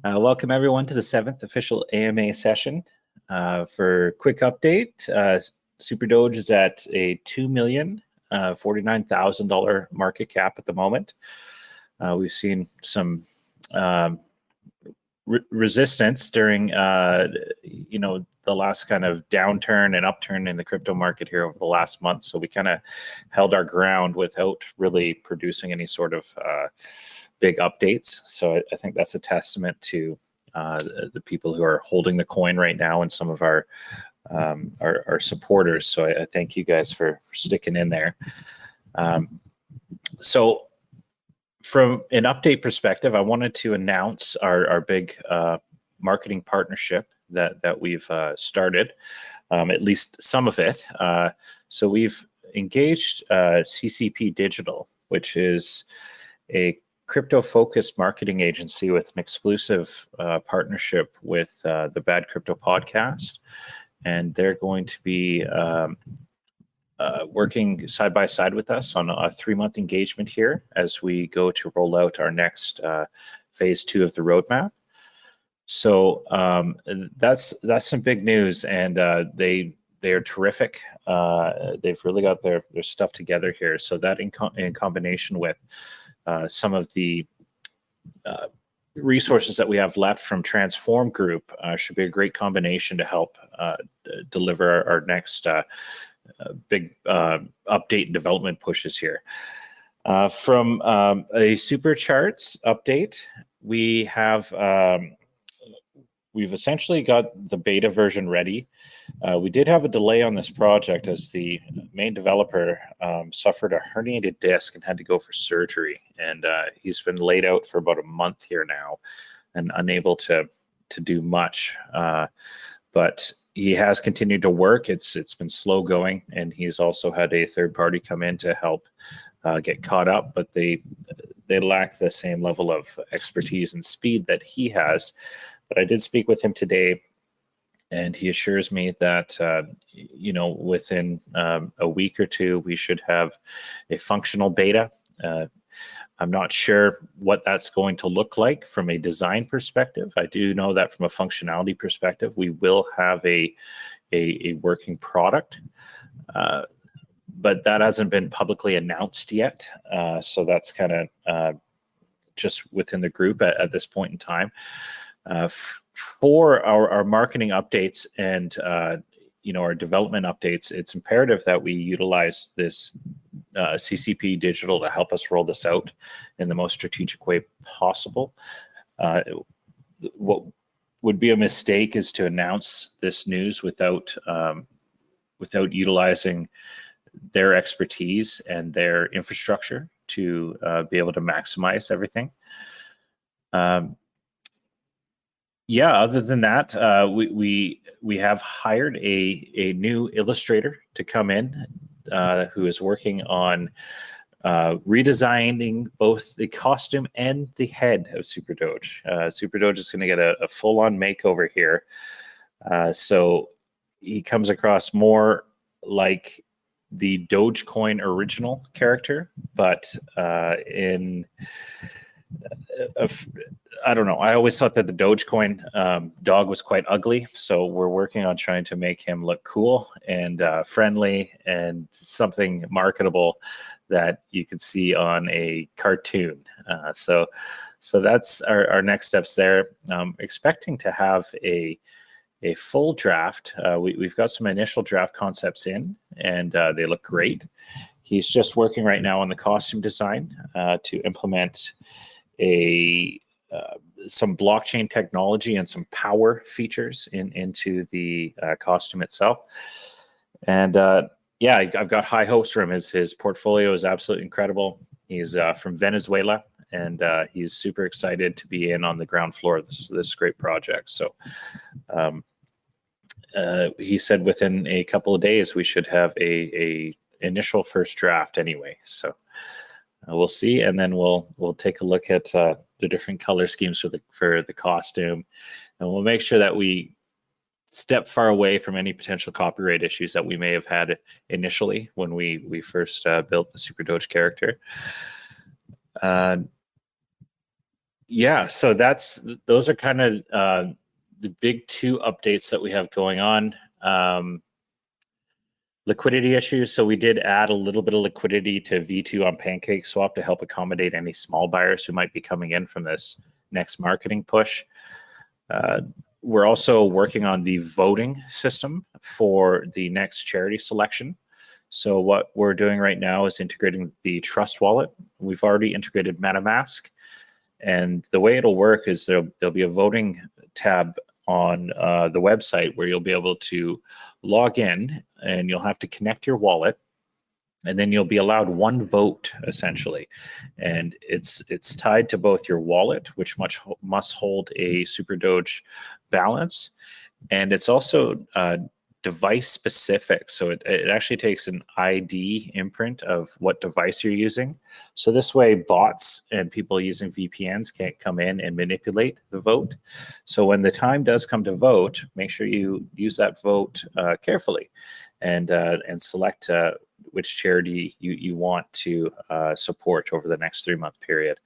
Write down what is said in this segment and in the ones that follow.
Welcome everyone to the 7th official AMA session. For a quick update, SuperDoge is at a $2,049,000 market cap at the moment. We've seen some resistance during the last kind of downturn and upturn in the crypto market here over the last month. So we kind of held our ground without really producing any sort of big updates. So I think that's a testament to the people who are holding the coin right now and some of our supporters. So I thank you guys for sticking in there. So from an update perspective, I wanted to announce our big marketing partnership that we've started, at least some of it. So we've engaged CCP Digital, which is a crypto-focused marketing agency with an exclusive partnership with the Bad Crypto podcast. And they're going to be working side by side with us on a 3-month engagement here as we go to roll out our next phase 2 of the roadmap. So that's some big news, and they are terrific. They've really got their stuff together here. So that in combination with some of the resources that we have left from Transform Group should be a great combination to help deliver our next big update and development pushes here. From a super charts update, we have we've essentially got the beta version ready. We did have a delay on this project as the main developer suffered a herniated disc and had to go for surgery. And he's been laid out for about a month here now and unable to do much. But he has continued to work. It's been slow going, and he's also had a third party come in to help get caught up, but they lack the same level of expertise and speed that he has. But I did speak with him today, and he assures me that within a week or two we should have a functional beta. I'm not sure what that's going to look like from a design perspective. I do know that from a functionality perspective, we will have a working product, but that hasn't been publicly announced yet. So that's kind of just within the group at this point in time. For our marketing updates and our development updates, it's imperative that we utilize this CCP Digital to help us roll this out in the most strategic way possible. What would be a mistake is to announce this news without utilizing their expertise and their infrastructure to be able to maximize everything. Other than that, we have hired a new illustrator to come in who is working on redesigning both the costume and the head of SuperDoge. SuperDoge is going to get a full-on makeover here. So he comes across more like the Dogecoin original character, but I don't know. I always thought that the Dogecoin dog was quite ugly. So we're working on trying to make him look cool and friendly and something marketable that you can see on a cartoon. So that's our next steps there. Expecting to have a full draft. We've got some initial draft concepts in, and they look great. He's just working right now on the costume design to implement some blockchain technology and some power features into the costume itself. And I've got high hopes for him. His portfolio is absolutely incredible. He's from Venezuela, and he's super excited to be in on the ground floor of this great project. So he said within a couple of days we should have a initial first draft anyway. So we'll see, and then we'll take a look at the different color schemes for the costume, and we'll make sure that we step far away from any potential copyright issues that we may have had initially when we first built the SuperDoge character. Yeah, so those are kind of the big two updates that we have going on. Liquidity issues. So we did add a little bit of liquidity to V2 on PancakeSwap to help accommodate any small buyers who might be coming in from this next marketing push. We're also working on the voting system for the next charity selection. So what we're doing right now is integrating the Trust Wallet. We've already integrated MetaMask. And the way it'll work is there'll be a voting tab on the website where you'll be able to log in, and you'll have to connect your wallet, and then you'll be allowed one vote essentially, and it's tied to both your wallet, which must hold a SuperDoge balance, and it's also device specific. So it actually takes an ID imprint of what device you're using. So this way bots and people using VPNs can't come in and manipulate the vote. So when the time does come to vote, make sure you use that vote carefully and select which charity you want to support over the next 3-month period.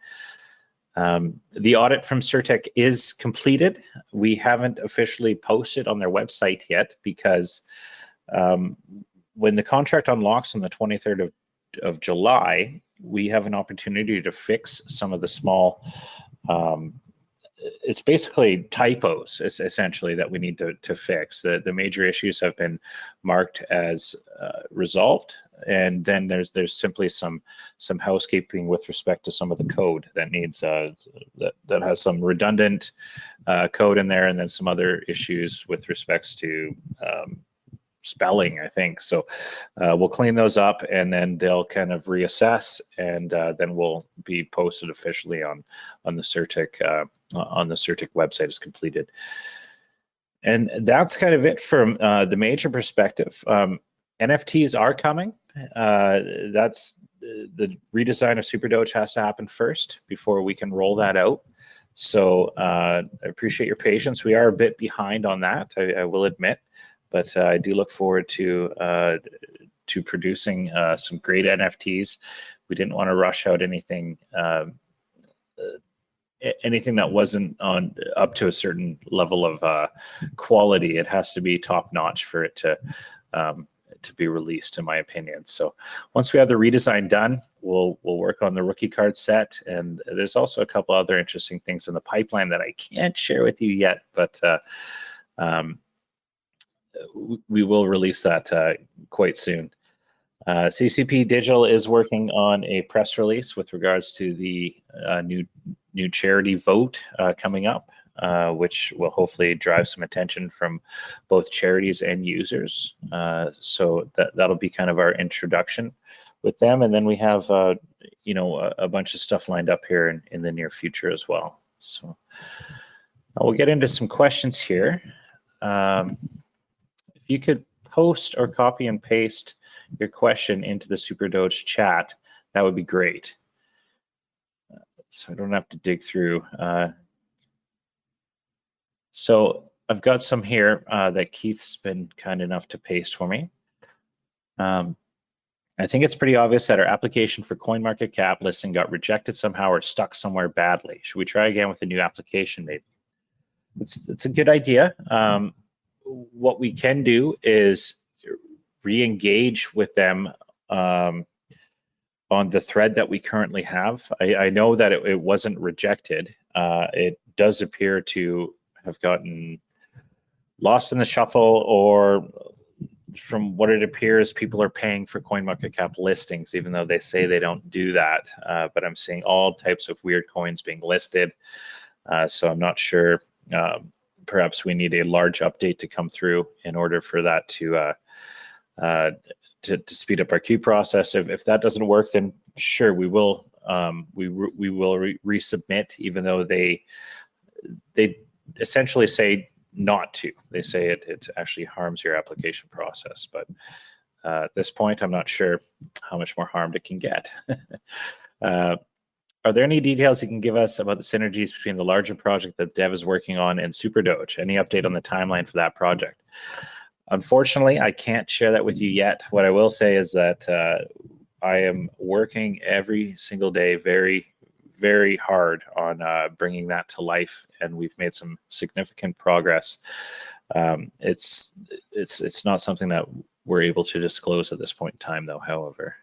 The audit from CertTech is completed. We haven't officially posted on their website yet because when the contract unlocks on the 23rd of July, we have an opportunity to fix some of the small, it's basically typos essentially that we need to fix. The major issues have been marked as resolved. And then there's simply some housekeeping with respect to some of the code that needs that has some redundant code in there, and then some other issues with respects to spelling, I think. So we'll clean those up, and then they'll kind of reassess, and then we'll be posted officially on the CertTech website as completed. And that's kind of it from the major perspective. NFTs are coming. That's the redesign of SuperDoge has to happen first before we can roll that out. So I appreciate your patience. We are a bit behind on that, I will admit, but I do look forward to producing some great NFTs. We didn't want to rush out anything that wasn't up to a certain level of quality. It has to be top notch for it to be released, in my opinion. So once we have the redesign done, we'll work on the rookie card set, and there's also a couple other interesting things in the pipeline that I can't share with you yet, but we will release that quite soon. CCP Digital is working on a press release with regards to the new charity vote coming up, which will hopefully drive some attention from both charities and users. So that'll be kind of our introduction with them. And then we have, a bunch of stuff lined up here in the near future as well. So we'll get into some questions here. If you could post or copy and paste your question into the SuperDoge chat, that would be great. So I don't have to dig through. So I've got some here that Keith's been kind enough to paste for me. I think it's pretty obvious that our application for CoinMarketCap listing got rejected somehow or stuck somewhere badly. Should we try again with a new application maybe? It's a good idea. What we can do is re-engage with them on the thread that we currently have. I know that it wasn't rejected. It does appear to have gotten lost in the shuffle, or from what it appears, people are paying for CoinMarketCap listings, even though they say they don't do that. But I'm seeing all types of weird coins being listed. So I'm not sure. Perhaps we need a large update to come through in order for that to speed up our queue process. If that doesn't work, then sure, we will resubmit, even though they essentially say not to. They say it actually harms your application process. But at this point, I'm not sure how much more harmed it can get. Are there any details you can give us about the synergies between the larger project that Dev is working on and SuperDoge? Any update on the timeline for that project? Unfortunately, I can't share that with you yet. What I will say is that I am working every single day very, very hard on bringing that to life, and we've made some significant progress. It's not something that we're able to disclose at this point in time, though. However,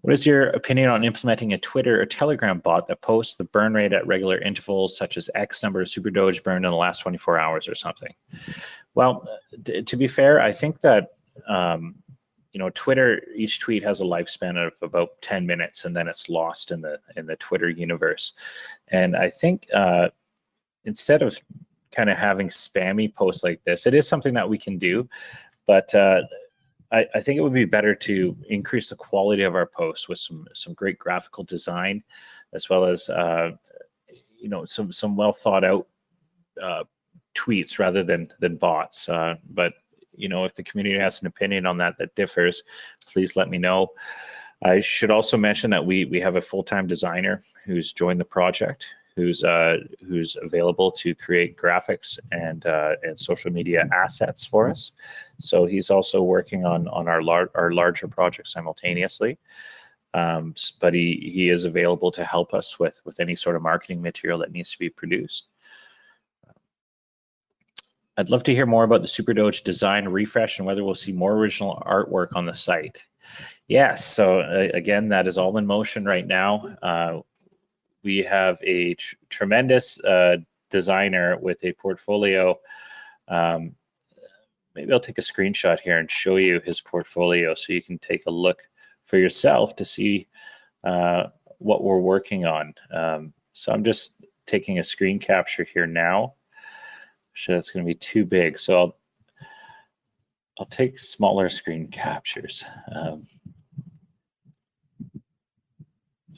what is your opinion on implementing a Twitter or Telegram bot that posts the burn rate at regular intervals, such as X number of SuperDoge burned in the last 24 hours or something? Well, to be fair, I think that Twitter, each tweet has a lifespan of about 10 minutes, and then it's lost in the Twitter universe. And I think instead of kind of having spammy posts like this, it is something that we can do, but I think it would be better to increase the quality of our posts with some great graphical design, as well as some well thought out tweets rather than bots. But if the community has an opinion on that differs, please let me know. I should also mention that we have a full-time designer who's joined the project, who's available to create graphics and social media assets for us. So he's also working on our larger projects simultaneously. But he is available to help us with any sort of marketing material that needs to be produced. I'd love to hear more about the SuperDoge design refresh and whether we'll see more original artwork on the site. Yes, so again, that is all in motion right now. We have a tremendous designer with a portfolio. Maybe I'll take a screenshot here and show you his portfolio so you can take a look for yourself to see what we're working on. So I'm just taking a screen capture here now. Sure, that's going to be too big, so I'll take smaller screen captures.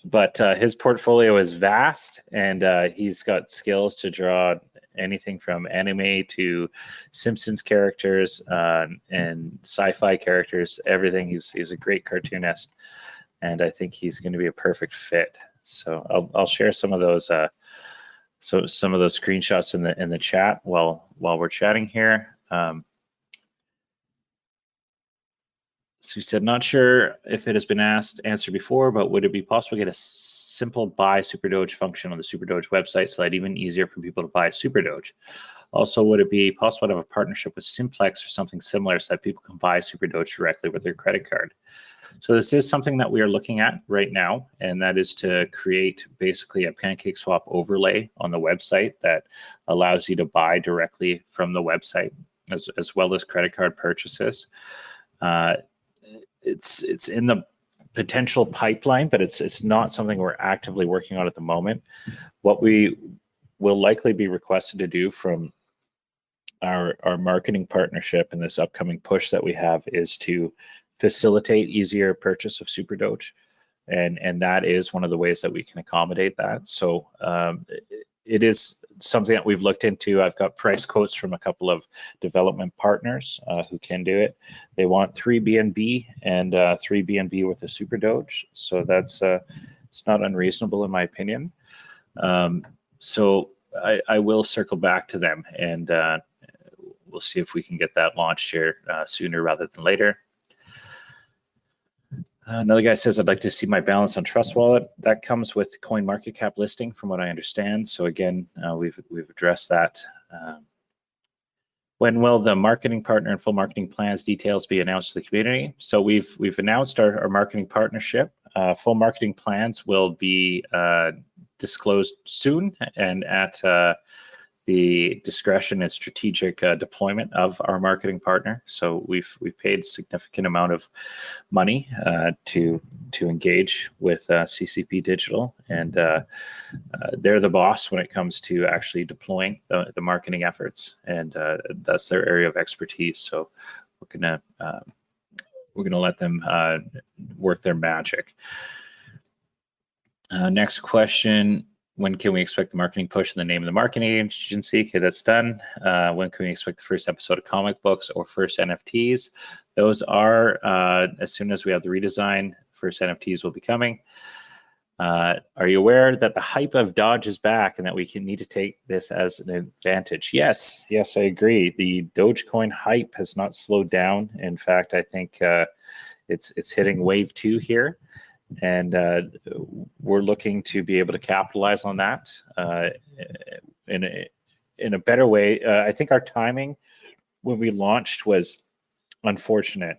But his portfolio is vast, and he's got skills to draw anything from anime to Simpsons characters and sci-fi characters, everything. He's a great cartoonist, and I think he's going to be a perfect fit. So I'll share some of those some of those screenshots in the chat while we're chatting here. So he said, not sure if it has been answered before, but would it be possible to get a simple buy SuperDoge function on the SuperDoge website so that even easier for people to buy SuperDoge? Also, would it be possible to have a partnership with Simplex or something similar so that people can buy SuperDoge directly with their credit card? So this is something that we are looking at right now, and that is to create basically a PancakeSwap overlay on the website that allows you to buy directly from the website as well as credit card purchases. It's in the potential pipeline, but it's not something we're actively working on at the moment. What we will likely be requested to do from our marketing partnership in this upcoming push that we have is to facilitate easier purchase of SuperDoge, and that is one of the ways that we can accommodate that. So it is something that we've looked into. I've got price quotes from a couple of development partners who can do it. They want 3 BNB and 3 BNB with a SuperDoge. So that's it's not unreasonable in my opinion. So I will circle back to them, and we'll see if we can get that launched here sooner rather than later. Another guy says, I'd like to see my balance on Trust Wallet. That comes with CoinMarketCap listing, from what I understand. So again, we've addressed that. When will the marketing partner and full marketing plans details be announced to the community? So we've announced our marketing partnership. Full marketing plans will be disclosed soon, and at the discretion and strategic deployment of our marketing partner. So we've paid a significant amount of money to engage with CCP Digital, and they're the boss when it comes to actually deploying the marketing efforts, and that's their area of expertise. So we're gonna let them work their magic. Next question. When can we expect the marketing push and the name of the marketing agency? Okay, that's done. When can we expect the first episode of comic books or first NFTs? Those are, as soon as we have the redesign, first NFTs will be coming. Are you aware that the hype of Doge is back and that we need to take this as an advantage? Yes, I agree. The Dogecoin hype has not slowed down. In fact, I think it's hitting wave 2 here. And we're looking to be able to capitalize on that in a better way. I think our timing when we launched was unfortunate.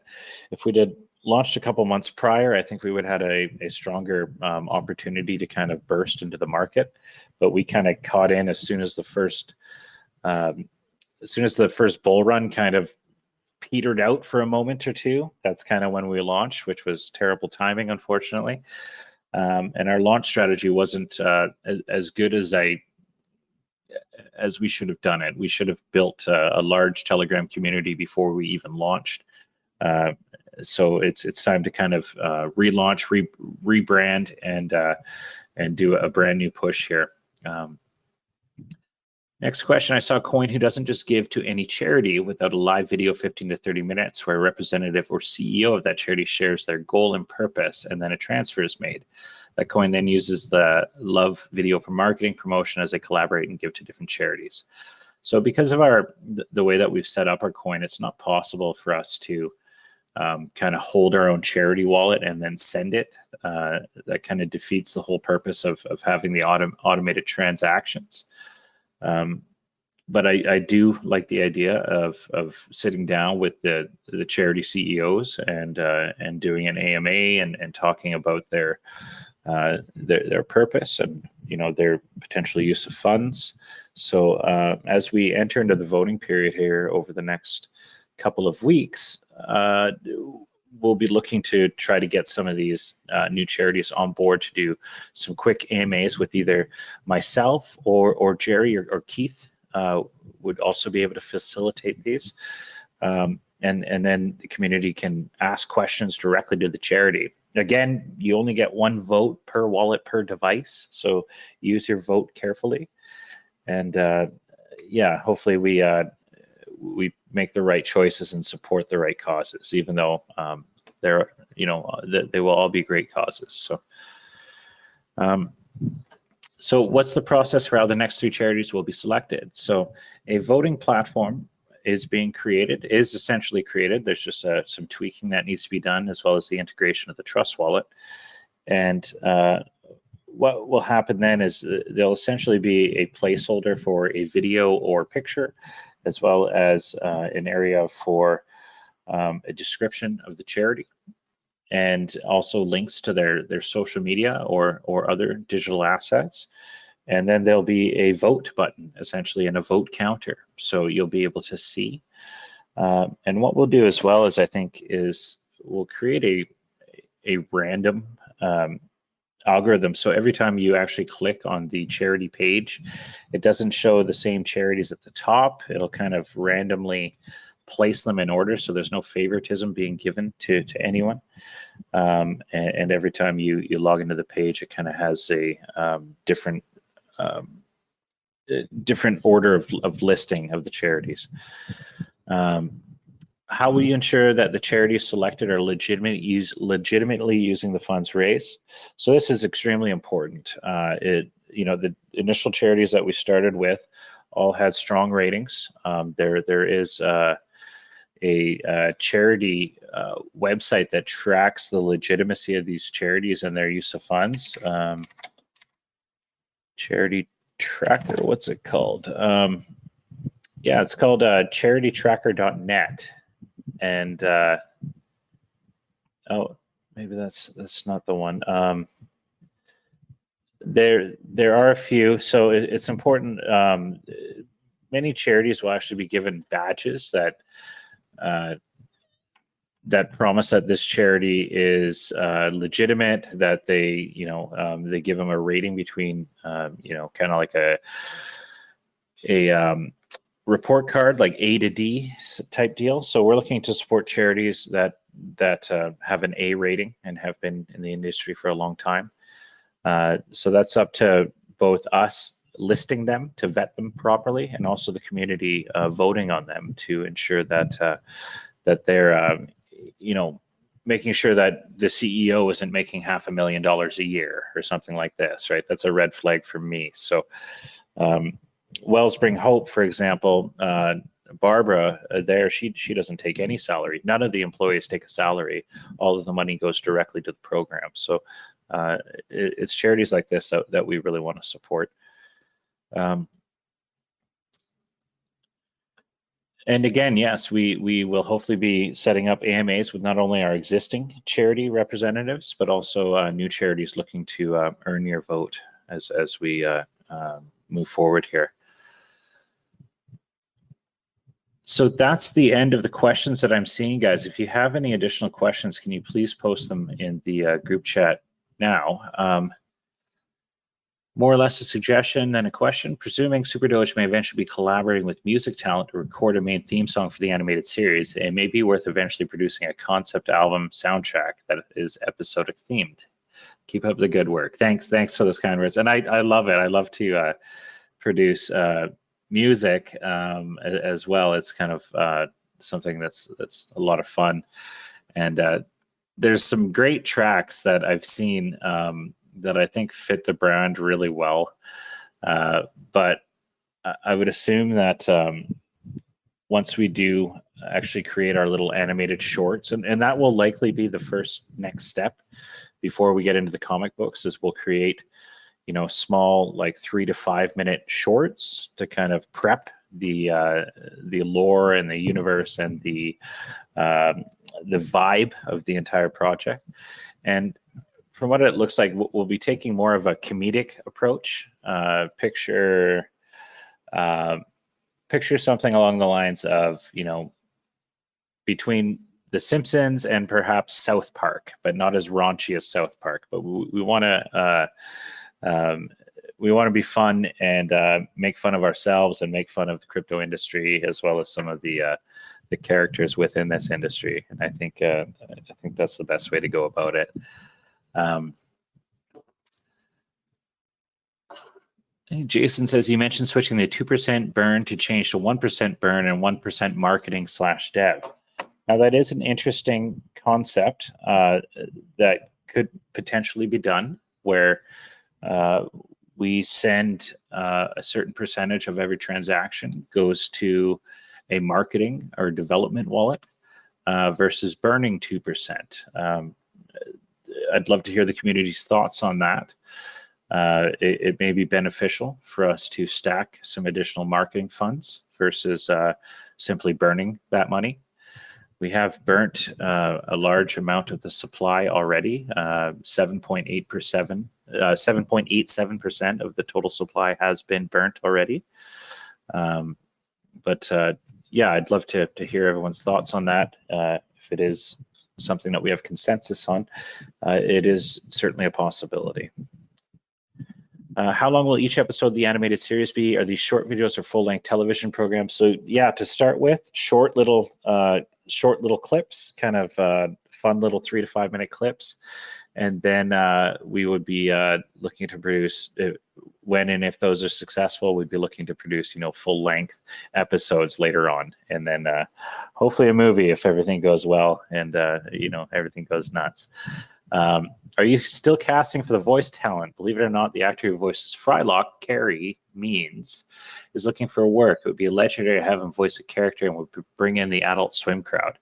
If we did launched a couple months prior, I think we would have had a stronger opportunity to kind of burst into the market. But we kind of caught in as soon as the first bull run kind of petered out for a moment or two. That's kind of when we launched, which was terrible timing, unfortunately. And our launch strategy wasn't as good as we should have done it. We should have built a large Telegram community before we even launched. So it's time to kind of relaunch, rebrand, and do a brand new push here. Next question. I saw a coin who doesn't just give to any charity without a live video 15 to 30 minutes where a representative or CEO of that charity shares their goal and purpose, and then a transfer is made. That coin then uses the love video for marketing promotion as they collaborate and give to different charities. So because of the way that we've set up our coin, it's not possible for us to kind of hold our own charity wallet and then send it. That kind of defeats the whole purpose of having the automated transactions. But I do like the idea of sitting down with the charity CEOs and doing an AMA and talking about their purpose and their potential use of funds. So as we enter into the voting period here over the next couple of weeks, we'll be looking to try to get some of these new charities on board to do some quick AMAs with either myself or Jerry or Keith would also be able to facilitate these. And then the community can ask questions directly to the charity. Again, you only get one vote per wallet per device, so use your vote carefully. And hopefully we make the right choices and support the right causes, even though they will all be great causes. So what's the process for how the next 3 charities will be selected? So a voting platform is essentially created. There's just some tweaking that needs to be done, as well as the integration of the Trust Wallet. And what will happen then is there'll essentially be a placeholder for a video or picture, as well as an area for a description of the charity, and also links to their social media or other digital assets. And then there'll be a vote button, essentially, and a vote counter. So you'll be able to see. And what we'll do as well is, I think, is we'll create a random algorithm. So every time you actually click on the charity page, it doesn't show the same charities at the top. It'll kind of randomly place them in order, so there's no favoritism being given to anyone. And every time you log into the page, it kind of has a different order of listing of the charities. How will you ensure that the charities selected are legitimately using the funds raised? So this is extremely important. The initial charities that we started with all had strong ratings. There is a charity website that tracks the legitimacy of these charities and their use of funds. Charity Tracker, what's it called? It's called charitytracker.net. And maybe that's not the one. There are a few, so it's important. Many charities will actually be given badges that promise that this charity is legitimate, that they give them a rating between kind of like a report card, like A to D type deal. So we're looking to support charities that have an A rating and have been in the industry for a long time. So that's up to both us listing them to vet them properly, and also the community voting on them to ensure that they're making sure that the CEO isn't making $500,000 a year or something like this, right? That's a red flag for me. So Wellspring Hope, for example, Barbara there, she doesn't take any salary. None of the employees take a salary. All of the money goes directly to the program. So it's charities like this that we really want to support. And again, yes, we will hopefully be setting up AMAs with not only our existing charity representatives, but also new charities looking to earn your vote as we move forward here. So that's the end of the questions that I'm seeing, guys. If you have any additional questions, can you please post them in the group chat now? More or less a suggestion than a question. Presuming SuperDoge may eventually be collaborating with music talent to record a main theme song for the animated series, it may be worth eventually producing a concept album soundtrack that is episodic themed. Keep up the good work. Thanks for those kind words. And I love it. I love to produce music as well. It's kind of something that's a lot of fun. And there's some great tracks that I've seen that I think fit the brand really well. But I would assume that once we do actually create our little animated shorts, and that will likely be the first next step before we get into the comic books, is we'll create, small, like 3 to 5 minute shorts to kind of prep the lore and the universe and the vibe of the entire project. And from what it looks like, we'll be taking more of a comedic approach. Picture something along the lines of, between The Simpsons and perhaps South Park, but not as raunchy as South Park. But we want to be fun and make fun of ourselves and make fun of the crypto industry, as well as some of the characters within this industry. And I think that's the best way to go about it. Jason says, you mentioned switching the 2% burn to change to 1% burn and 1% marketing /dev. Now that is an interesting concept that could potentially be done, where we send a certain percentage of every transaction goes to a marketing or development wallet versus burning 2%. I'd love to hear the community's thoughts on that. It may be beneficial for us to stack some additional marketing funds versus simply burning that money. We have burnt a large amount of the supply already. 7.87% of the total supply has been burnt already. But I'd love to hear everyone's thoughts on that. If it is something that we have consensus on, it is certainly a possibility. How long will each episode of the animated series be? Are these short videos or full-length television programs? So to start with, short little clips, kind of fun little 3 to 5 minute clips. And then we would be looking to produce, when and if those are successful, we'd be looking to produce, full-length episodes later on. And then hopefully a movie if everything goes well and, everything goes nuts. Are you still casting for the voice talent? Believe it or not, the actor who voices Frylock, Carrie Means, is looking for work. It would be legendary to have him voice a character and would bring in the Adult Swim crowd.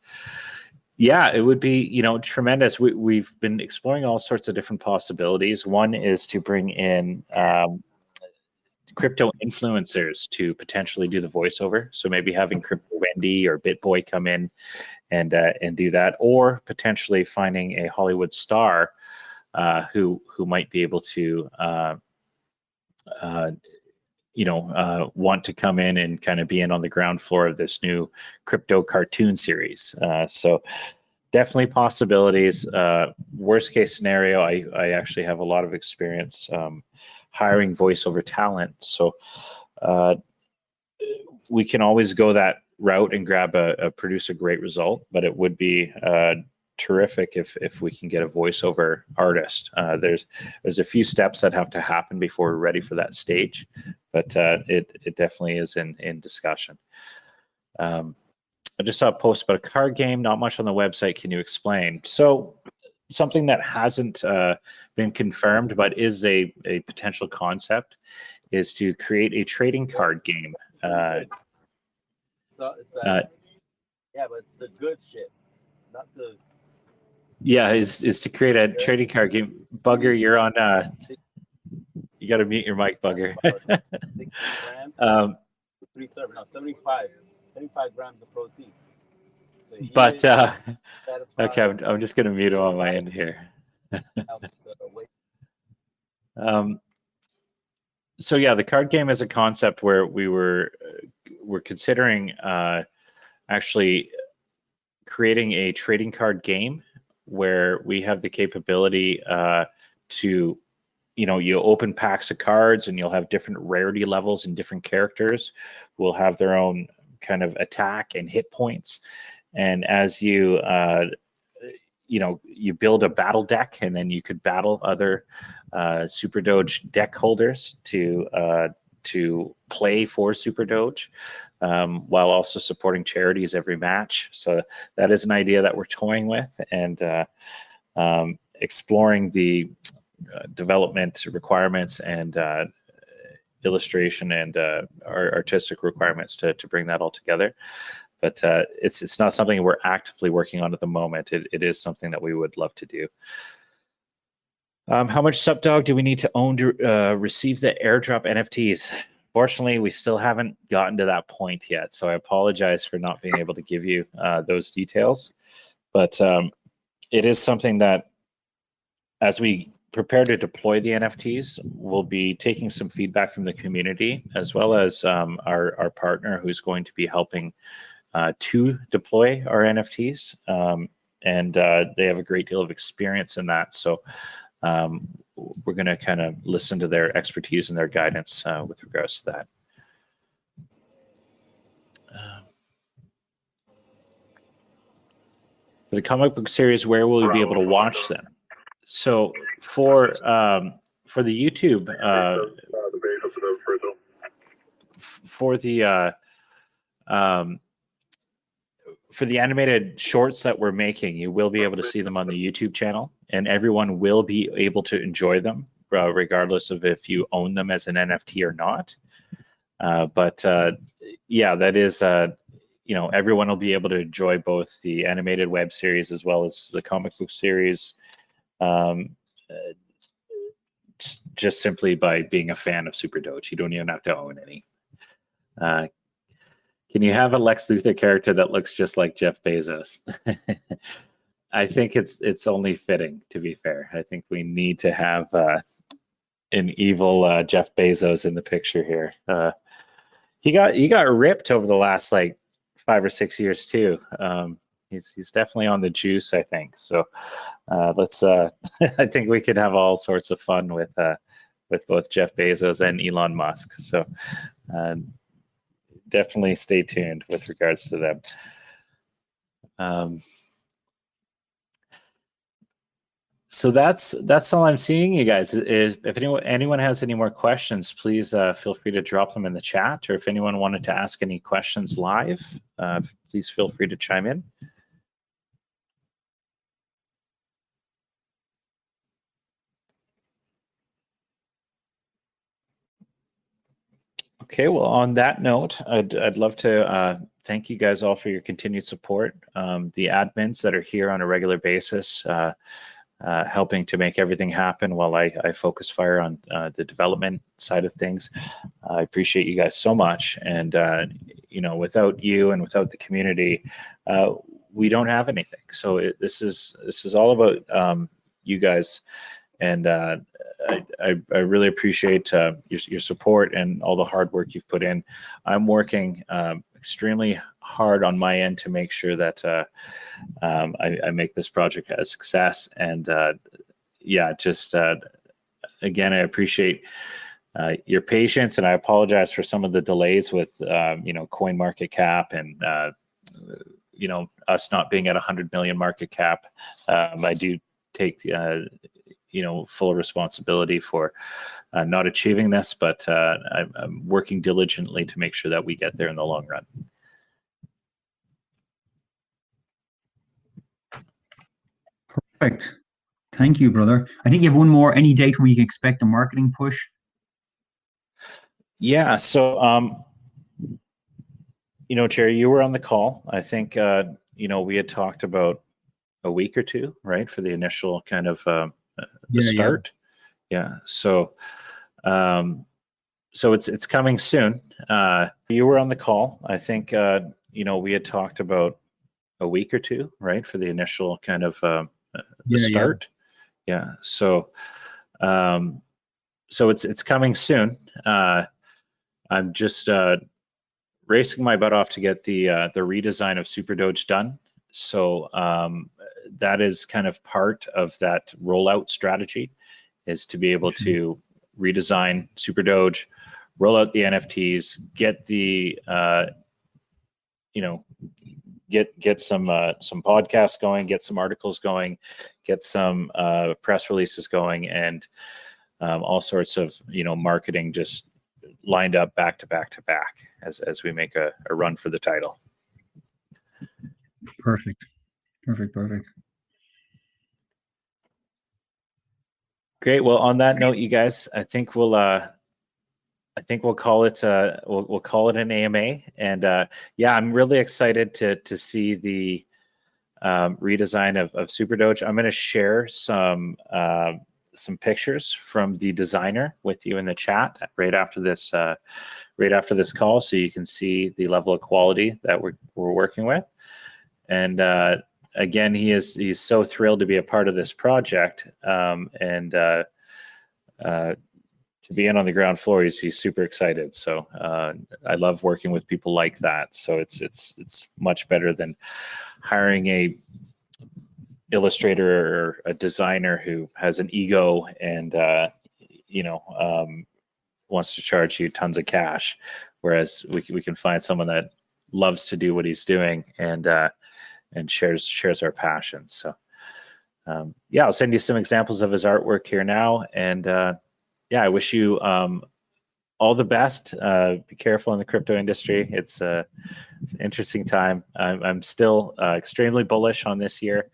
Yeah, it would be, tremendous. We've been exploring all sorts of different possibilities. One is to bring in crypto influencers to potentially do the voiceover. So maybe having Crypto Wendy or BitBoy come in and do that, or potentially finding a Hollywood star who might be able to want to come in and kind of be in on the ground floor of this new crypto cartoon series. So definitely possibilities. Worst case scenario, I actually have a lot of experience hiring voiceover talent. So we can always go that route and produce a great result, but it would be terrific if we can get a voiceover artist. There's a few steps that have to happen before we're ready for that stage, but it definitely is in discussion. I just saw a post about a card game, not much on the website. Can you explain? So something that hasn't been confirmed, but is a potential concept, is to create a trading card game. Yeah, but it's the good shit, not the... Yeah, is to create a trading card game, Bugger, you're on. You got to mute your mic, Bugger. 60 grams, 3 servings, no, 75 grams of protein. So but okay, I'm just going to mute him on my end here. So yeah, the card game is a concept where we're considering actually creating a trading card game where we have the capability to, you open packs of cards and you'll have different rarity levels and different characters will have their own kind of attack and hit points. And as you build a battle deck, and then you could battle other SuperDoge deck holders to play for SuperDoge, while also supporting charities every match. So that is an idea that we're toying with and exploring the development requirements and illustration and artistic requirements to bring that all together. But it's not something we're actively working on at the moment. It is something that we would love to do. How much SuperDoge do we need to own to receive the airdrop NFTs? Fortunately, we still haven't gotten to that point yet, so I apologize for not being able to give you those details. But it is something that, as we prepare to deploy the NFTs, we'll be taking some feedback from the community, as well as our partner who's going to be helping to deploy our NFTs. And they have a great deal of experience in that. So we're going to kind of listen to their expertise and their guidance with regards to that. For the comic book series, where will we be able to watch them? So for the YouTube, for the animated shorts that we're making, you will be able to see them on the YouTube channel, and everyone will be able to enjoy them, regardless of if you own them as an NFT or not. Yeah, that is, everyone will be able to enjoy both the animated web series as well as the comic book series, just simply by being a fan of SuperDoge. You don't even have to own any. Can you have a Lex Luthor character that looks just like Jeff Bezos? I think it's only fitting, to be fair. I think we need to have an evil Jeff Bezos in the picture here. He got ripped over the last like 5 or 6 years too. He's definitely on the juice, I think. So let's. I think we can have all sorts of fun with both Jeff Bezos and Elon Musk. So definitely stay tuned with regards to them. So that's all I'm seeing, you guys. If anyone has any more questions, please feel free to drop them in the chat, or if anyone wanted to ask any questions live, please feel free to chime in. Okay, well, on that note, I'd love to thank you guys all for your continued support. The admins that are here on a regular basis, helping to make everything happen while I focus fire on the development side of things. I appreciate you guys so much. And, without you and without the community, we don't have anything. So this is all about you guys. And I really appreciate your support and all the hard work you've put in. I'm working extremely hard on my end to make sure that I make this project a success. And again, I appreciate your patience, and I apologize for some of the delays with coin market cap and us not being at 100 million market cap. I do take full responsibility for not achieving this, but I'm working diligently to make sure that we get there in the long run. Perfect. Thank you, brother. I think you have one more. Any date when you can expect a marketing push? Yeah. So, Jerry, you were on the call. I think, we had talked about a week or two, right, for the initial kind of Yeah, yeah. start. Yeah. So so it's coming soon. You were on the call. I think we had talked about a week or two, right, for the initial kind of the Yeah, start. Yeah. So so it's coming soon. I'm just racing my butt off to get the redesign of SuperDoge done. So that is kind of part of that rollout strategy, is to be able to redesign SuperDoge, roll out the NFTs, get the get some podcasts going, get some articles going, get some press releases going, and all sorts of marketing just lined up back to back to back as we make a run for the title. Perfect. Perfect. Great. Well, on that note, you guys, I think we'll call it we'll call it an AMA. And yeah, I'm really excited to see the redesign of SuperDoge. I'm going to share some pictures from the designer with you in the chat right after this call, so you can see the level of quality that we're working with. And again, he's so thrilled to be a part of this project, and to be in on the ground floor. He's super excited. So I love working with people like that. So it's much better than hiring a illustrator or a designer who has an ego and wants to charge you tons of cash, whereas we can find someone that loves to do what he's doing and shares our passion. So yeah, I'll send you some examples of his artwork here now. And yeah, I wish you all the best. Be careful in the crypto industry. It's an interesting time. I'm still extremely bullish on this year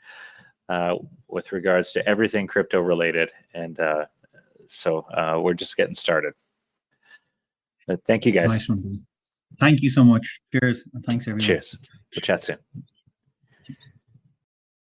with regards to everything crypto related. And so we're just getting started. But thank you, guys. Nice one. Thank you so much. Cheers. And thanks, everyone. Cheers. We'll chat soon.